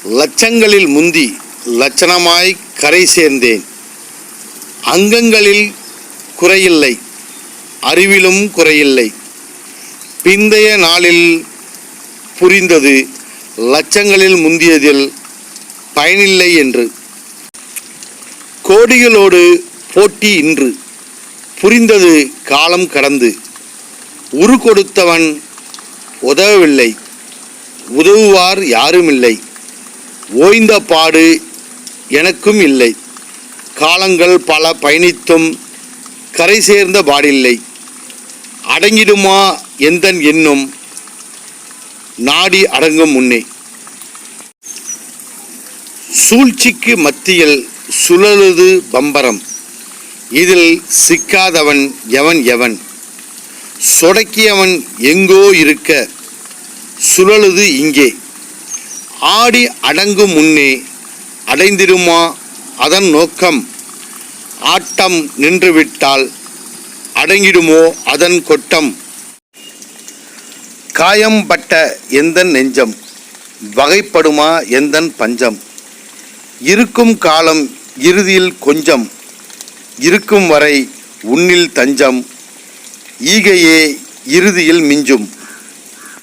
லட்சங்களில் முந்தி லட்சணமாய் கரை சேர்ந்தேன். அங்கங்களில் குறையில்லை, அறிவிலும் குறையில்லை. பிந்தைய நாளில் புரிந்தது லட்சங்களில் முந்தியதில் பயனில்லை என்று. கோடிகளோடு போட்டி இன்று புரிந்தது காலம் கடந்து. உரு கொடுத்தவன் உதவவில்லை, உதவுவார் யாருமில்லை. ஓய்ந்த பாடு எனக்கும் இல்லை. காலங்கள் பல பயணித்தும் கரை சேர்ந்த பாடில்லை. அடங்கிடுமா எந்தன் எண்ணும் நாடி அடங்கும் முன்னே. சூழ்ச்சிக்கு மத்தியில் சுழலுது பம்பரம், இதில் சிக்காதவன் எவன் எவன். சொடக்கியவன் எங்கோ இருக்க சுழலுது இங்கே. ஆடி அடங்கும் முன்னே அடைந்திடுமா அதன் நோக்கம். ஆட்டம் நின்றுவிட்டால் அடங்கிடுமோ அதன் கொட்டம். காயம்பட்ட எந்தன் நெஞ்சம் வகைப்படுமா எந்தன் பஞ்சம். இருக்கும் காலம் இறுதியில் கொஞ்சம், இருக்கும் வரை உன்னில் தஞ்சம். ஈகையே இறுதியில் மிஞ்சும்.